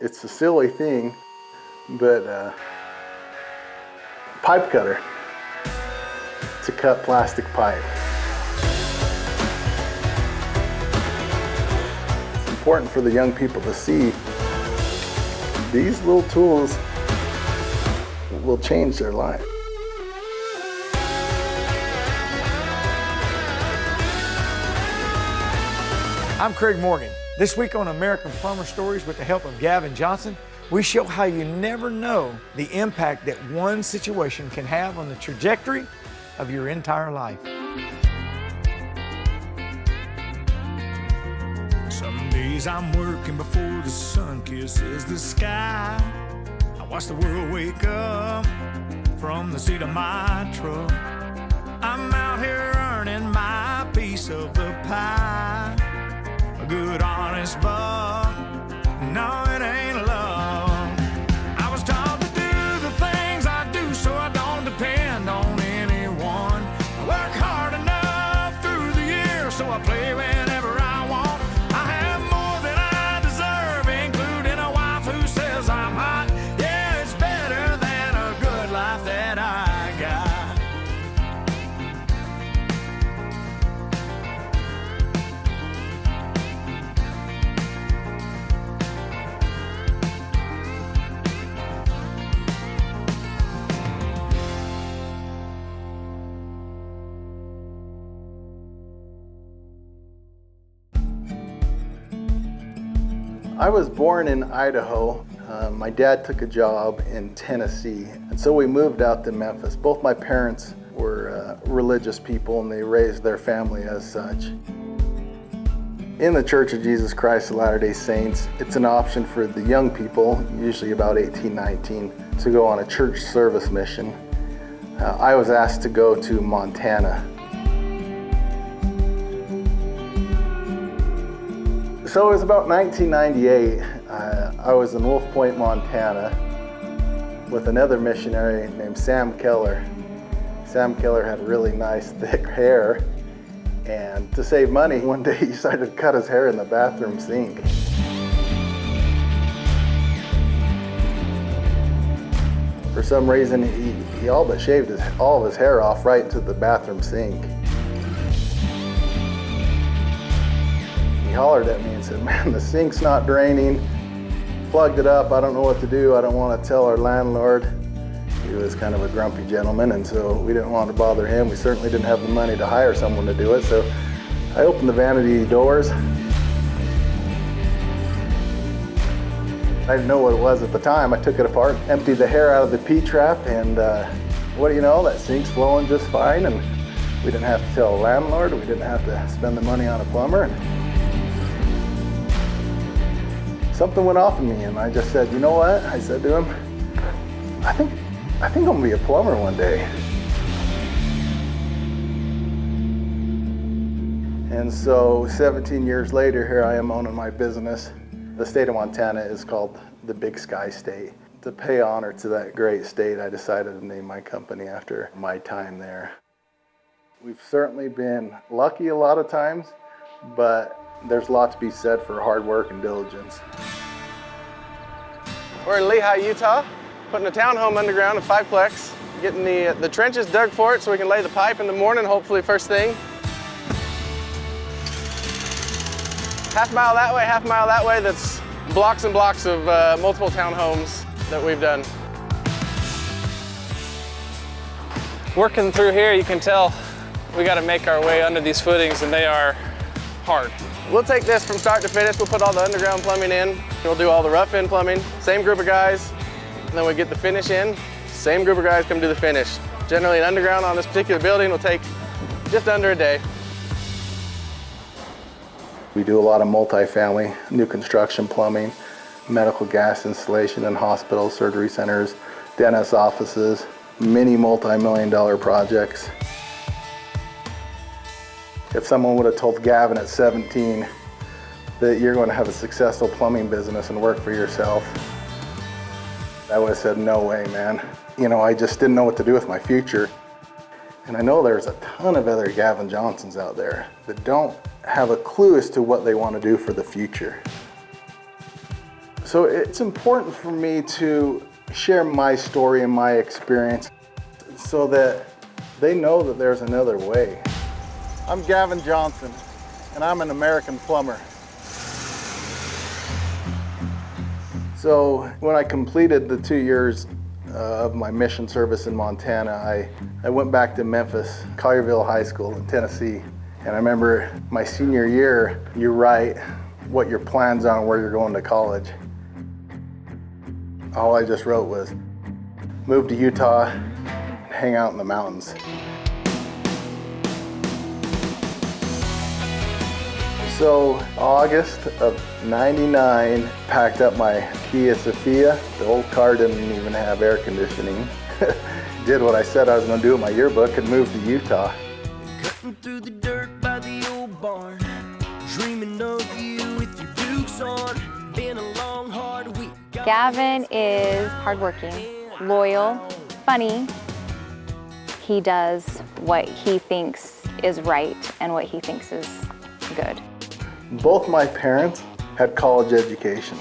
It's a silly thing, but pipe cutter to cut plastic pipe. It's important for the young people to see these little tools will change their life. I'm Craig Morgan. This week on American Plumber Stories, with the help of Gaven Johnson, we show how you never know the impact that one situation can have on the trajectory of your entire life. Some days I'm working before the sun kisses the sky. I watch the world wake up from the seat of my truck. I'm out here earning my piece of the pie. A good honest buck, no, it ain't love. I was taught to do the things I do so I don't depend on anyone. I work hard enough through the year so I play whenever I want. I have more than I deserve, including a wife who says I'm hot. Yeah, it's better than a good life that I got. I was born in Idaho. My dad took a job in Tennessee, and so we moved out to Memphis. Both my parents were religious people, and they raised their family as such. In the Church of Jesus Christ of Latter-day Saints, it's an option for the young people, usually about 18, 19, to go on a church service mission. I was asked to go to Montana. So it was about 1998. I was in Wolf Point, Montana with another missionary named Sam Keller. Sam Keller had really nice thick hair, and to save money, one day he decided to cut his hair in the bathroom sink. For some reason, he all but shaved all of his hair off right into the bathroom sink. He hollered at me and said, "Man, the sink's not draining. Plugged it up, I don't know what to do. I don't want to tell our landlord." He was kind of a grumpy gentleman, and so we didn't want to bother him. We certainly didn't have the money to hire someone to do it, so I opened the vanity doors. I didn't know what it was at the time. I took it apart, emptied the hair out of the P-trap, and what do you know, that sink's flowing just fine, and we didn't have to tell a landlord. We didn't have to spend the money on a plumber. Something went off in me, and I just said, "You know what?" I said to him, I think I'm gonna be a plumber one day. And so 17 years later, here I am owning my business. The state of Montana is called the Big Sky State. To pay honor to that great state, I decided to name my company after my time there. We've certainly been lucky a lot of times, but there's a lot to be said for hard work and diligence. We're in Lehi, Utah, putting a townhome underground, a fiveplex, getting the trenches dug for it so we can lay the pipe in the morning, hopefully first thing. Half mile that way, half mile that way, that's blocks and blocks of multiple townhomes that we've done. Working through here, you can tell we got to make our way under these footings, and they are hard. We'll take this from start to finish. We'll put all the underground plumbing in. We'll do all the rough-in plumbing. Same group of guys. And then we get the finish in. Same group of guys come do the finish. Generally, an underground on this particular building will take just under a day. We do a lot of multifamily, new construction plumbing, medical gas installation in hospitals, surgery centers, dentist offices, many multi-million-dollar projects. If someone would have told Gaven at 17 that you're going to have a successful plumbing business and work for yourself, I would have said, "No way, man." You know, I just didn't know what to do with my future. And I know there's a ton of other Gaven Johnsons out there that don't have a clue as to what they want to do for the future. So it's important for me to share my story and my experience so that they know that there's another way. I'm Gaven Johnson, and I'm an American plumber. So when I completed the 2 years of my mission service in Montana, I went back to Memphis, Collierville High School in Tennessee. And I remember my senior year, you write what your plans are and where you're going to college. All I just wrote was, move to Utah, hang out in the mountains. So August of '99, packed up my Kia Sophia. The old car didn't even have air conditioning. Did what I said I was going to do in my yearbook and moved to Utah. Cutting through the dirt by the old barn, dreaming of you with your boots on. Been a long, hard week. Gaven is hardworking, loyal, funny. He does what he thinks is right and what he thinks is good. Both my parents had college education.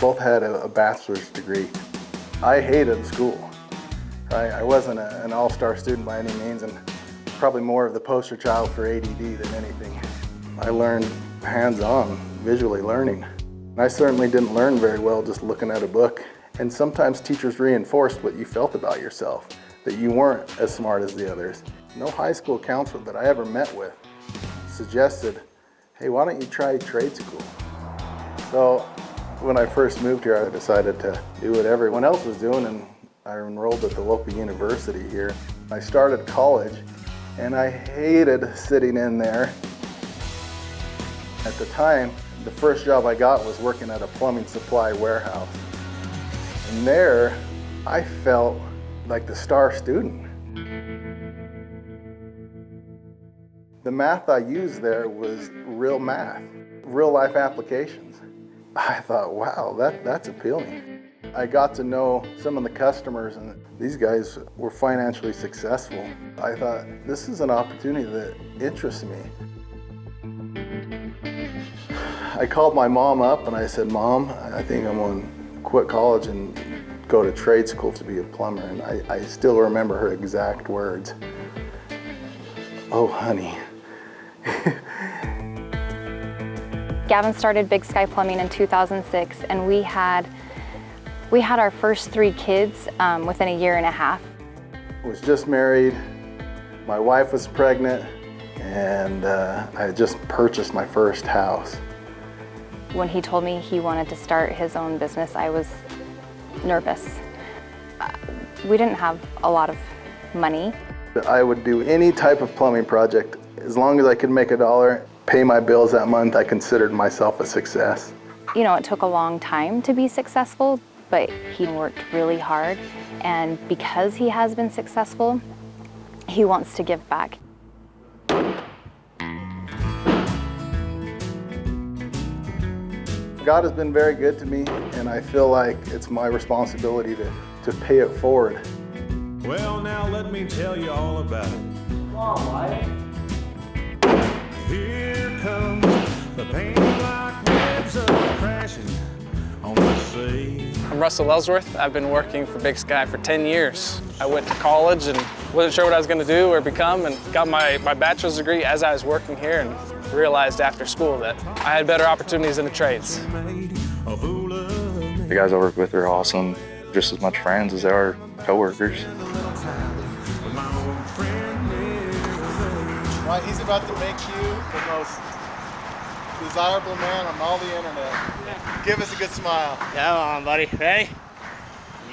Both had a bachelor's degree. I hated school. I wasn't an all-star student by any means, and probably more of the poster child for ADD than anything. I learned hands-on, visually learning. I certainly didn't learn very well just looking at a book. And sometimes teachers reinforced what you felt about yourself, that you weren't as smart as the others. No high school counselor that I ever met with suggested, hey, why don't you try trade school? So when I first moved here, I decided to do what everyone else was doing, and I enrolled at the local university here. I started college, and I hated sitting in there. At the time, the first job I got was working at a plumbing supply warehouse. And there, I felt like the star student. The math I used there was real math, real life applications. I thought, wow, that's appealing. I got to know some of the customers, and these guys were financially successful. I thought, this is an opportunity that interests me. I called my mom up and I said, Mom, I think I'm going to quit college and go to trade school to be a plumber. And I still remember her exact words. Oh, honey. Gaven started Big Sky Plumbing in 2006, and we had our first 3 kids within a year and a half. I was just married, my wife was pregnant, and I had just purchased my first house. When he told me he wanted to start his own business, I was nervous. We didn't have a lot of money. I would do any type of plumbing project. As long as I could make $1, pay my bills that month, I considered myself a success. You know, it took a long time to be successful, but he worked really hard. And because he has been successful, he wants to give back. God has been very good to me, and I feel like it's my responsibility to pay it forward. Well, now let me tell you all about it. Here comes the pain like waves of crashing on the sea. I'm Russell Ellsworth. I've been working for Big Sky for 10 years. I went to college and wasn't sure what I was going to do or become, and got my bachelor's degree as I was working here, and realized after school that I had better opportunities in the trades. The guys I work with are awesome, just as much friends as they are coworkers. Right, he's about to make you the most desirable man on all the internet. Yeah. Give us a good smile. Come on, buddy. Ready?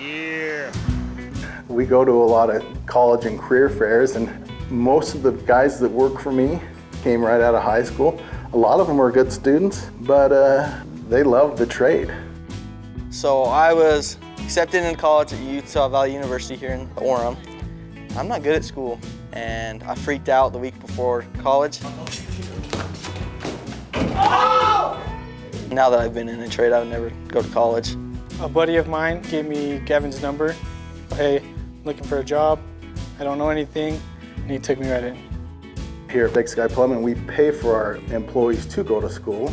Yeah. We go to a lot of college and career fairs, and most of the guys that work for me came right out of high school. A lot of them were good students, but they loved the trade. So I was accepted in college at Utah Valley University here in Orem. I'm not good at school, and I freaked out the week before college. Now that I've been in a trade, I would never go to college. A buddy of mine gave me Gaven's number. Hey, looking for a job. I don't know anything, and he took me right in. Here at Big Sky Plumbing, we pay for our employees to go to school,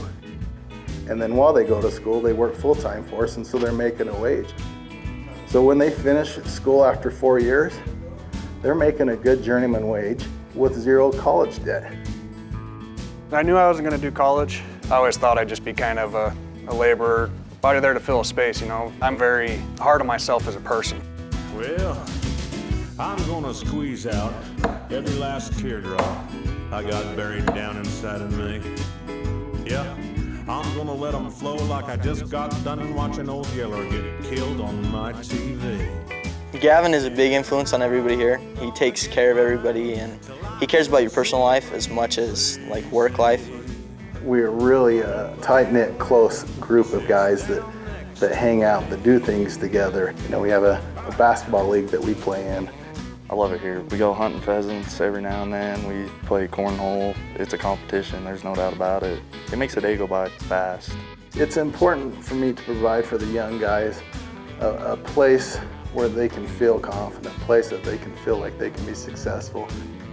And then while they go to school, they work full-time for us, and so they're making a wage. So when they finish school after 4 years, they're making a good journeyman wage with zero college debt. I knew I wasn't going to do college. I always thought I'd just be kind of a laborer, out there to fill a space, you know. I'm very hard on myself as a person. Well, I'm gonna squeeze out every last teardrop I got buried down inside of me. Yeah, I'm gonna let them flow like I just got done watching old Yeller get killed on my TV. Gaven is a big influence on everybody here. He takes care of everybody, and he cares about your personal life as much as like work life. We're really a tight-knit, close group of guys that hang out, that do things together. You know, we have a basketball league that we play in. I love it here. We go hunting pheasants every now and then. We play cornhole. It's a competition, there's no doubt about it. It makes the day go by fast. It's important for me to provide for the young guys a place where they can feel confident, a place that they can feel like they can be successful.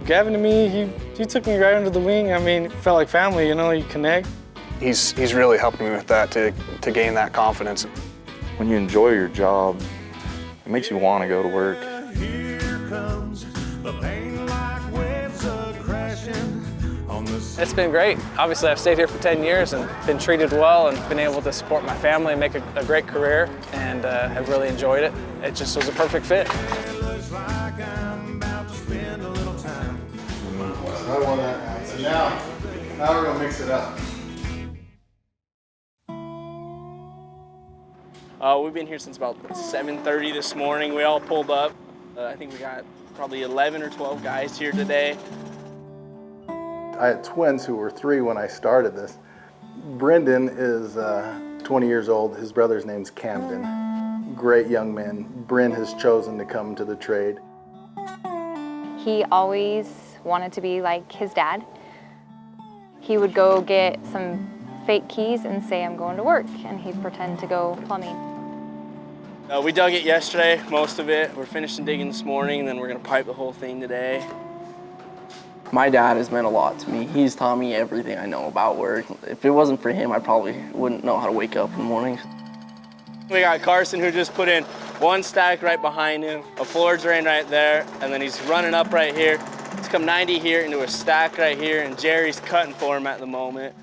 Gaven to me, he took me right under the wing. I mean, it felt like family, you know, you connect. He's really helped me with that to gain that confidence. When you enjoy your job, it makes you want to go to work. Here comes the pain like waves crashing on the sea. It's been great. Obviously, I've stayed here for 10 years and been treated well and been able to support my family and make a great career, and have really enjoyed it. It just was a perfect fit. It looks like I'm about to spend a little time. I want that. So now we're gonna mix it up. We've been here since about 7:30 this morning. We all pulled up. I think we got probably 11 or 12 guys here today. I had twins who were 3 when I started this. Brendan is 20 years old. His brother's name's Camden. Great young man. Bryn has chosen to come to the trade. He always wanted to be like his dad. He would go get some fake keys and say, I'm going to work, and he'd pretend to go plumbing. We dug it yesterday, most of it. We're finishing digging this morning, and then we're gonna pipe the whole thing today. My dad has meant a lot to me. He's taught me everything I know about work. If it wasn't for him, I probably wouldn't know how to wake up in the morning. We got Carson, who just put in 1 stack right behind him, a floor drain right there, and then he's running up right here. He's come 90 here into a stack right here, and Jerry's cutting for him at the moment.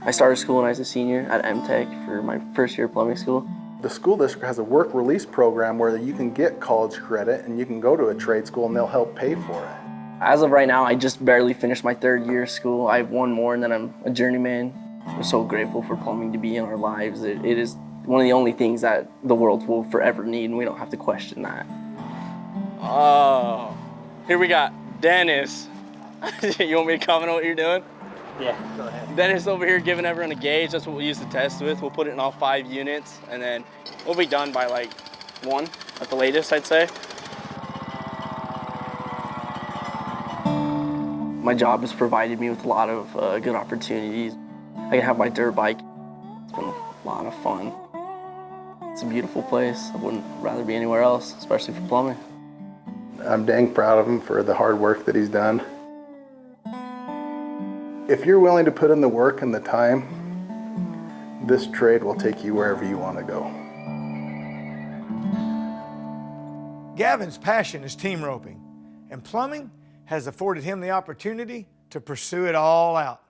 I started school when I was a senior at MTech for my first year of plumbing school. The school district has a work release program where you can get college credit and you can go to a trade school and they'll help pay for it. As of right now, I just barely finished my 3rd year of school. I have 1 more and then I'm a journeyman. We're so grateful for plumbing to be in our lives. It is one of the only things that the world will forever need, and we don't have to question that. Oh, here we got Dennis. You want me to comment on what you're doing? Yeah, go ahead. Dennis over here giving everyone a gauge. That's what we'll use the test with. We'll put it in all 5 units, and then we'll be done by like 1 at the latest, I'd say. My job has provided me with a lot of good opportunities. I can have my dirt bike. It's been a lot of fun. It's a beautiful place. I wouldn't rather be anywhere else, especially for plumbing. I'm dang proud of him for the hard work that he's done. If you're willing to put in the work and the time, this trade will take you wherever you want to go. Gaven's passion is team roping, and plumbing has afforded him the opportunity to pursue it all out.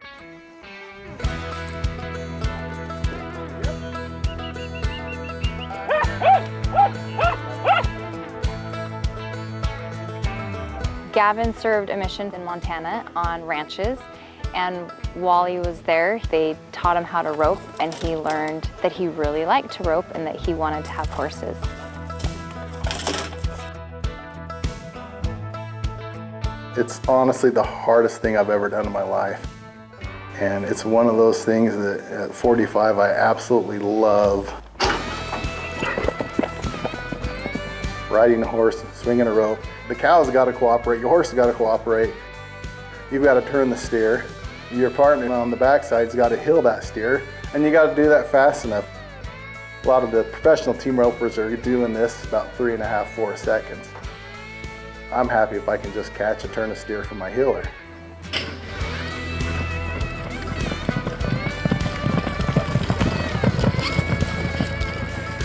Gaven served a mission in Montana on ranches, and while he was there, they taught him how to rope, and he learned that he really liked to rope and that he wanted to have horses. It's honestly the hardest thing I've ever done in my life. And it's one of those things that at 45 I absolutely love. Riding a horse, swinging a rope. The cow's got to cooperate, your horse has got to cooperate. You've got to turn the steer. Your partner on the backside's got to hill that steer, and you got to do that fast enough. A lot of the professional team ropers are doing this about 3.5, 4 seconds. I'm happy if I can just catch and turn a steer from my hiller.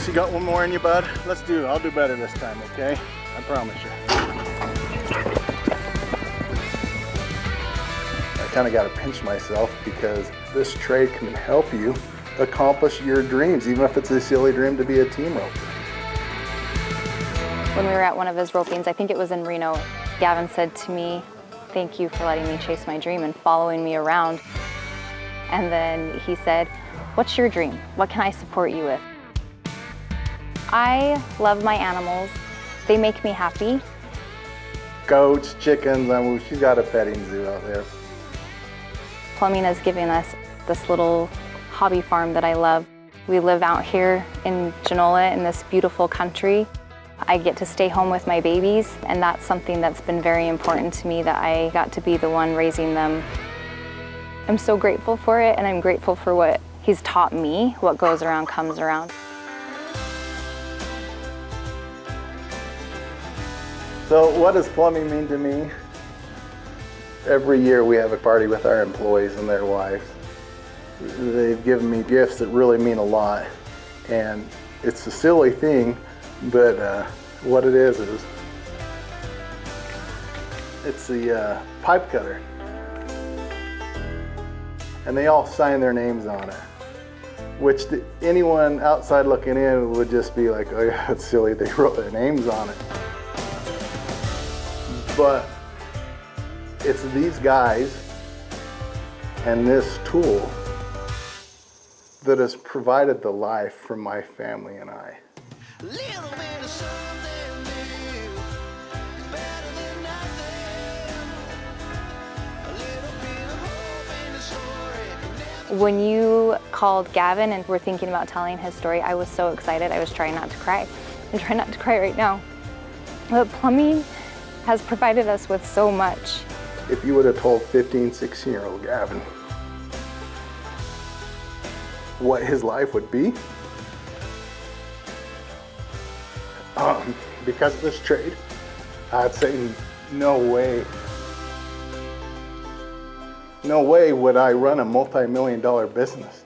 You got one more in you, bud? Let's do it. I'll do better this time, okay? I promise you. I kind of got to pinch myself because this trade can help you accomplish your dreams, even if it's a silly dream to be a team roper. When we were at one of his ropings, I think it was in Reno, Gaven said to me, "Thank you for letting me chase my dream and following me around." And then he said, "What's your dream? What can I support you with?" I love my animals. They make me happy. Goats, chickens, I mean, she's got a petting zoo out there. Plumbing has given us this little hobby farm that I love. We live out here in Genola in this beautiful country. I get to stay home with my babies, and that's something that's been very important to me, that I got to be the one raising them. I'm so grateful for it, and I'm grateful for what he's taught me. What goes around comes around. So what does plumbing mean to me? Every year we have a party with our employees and their wives. They've given me gifts that really mean a lot. And it's a silly thing, but what it is it's the pipe cutter. And they all sign their names on it, which anyone outside looking in would just be like, "Oh yeah, that's silly, they wrote their names on it." But it's these guys and this tool that has provided the life for my family and I. When you called Gaven and were thinking about telling his story, I was so excited. I was trying not to cry. I'm trying not to cry right now. But plumbing has provided us with so much. If you would have told 15, 16-year-old Gaven what his life would be, because of this trade, I'd say no way. No way would I run a multi-million-dollar business.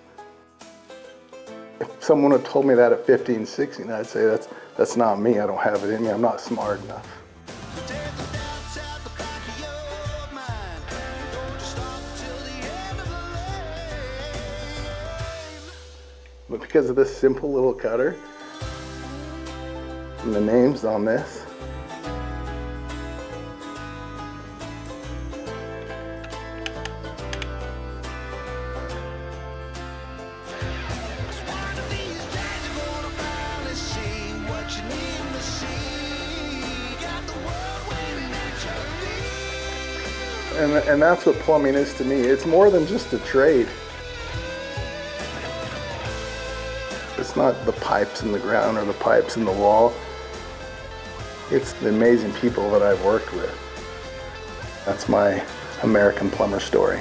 If someone had told me that at 15, 16, I'd say that's not me. I don't have it in me. I'm not smart enough. But because of this simple little cutter and the names on this, and that's what plumbing is to me. It's more than just a trade. It's not the pipes in the ground or the pipes in the wall. It's the amazing people that I've worked with. That's my American plumber story.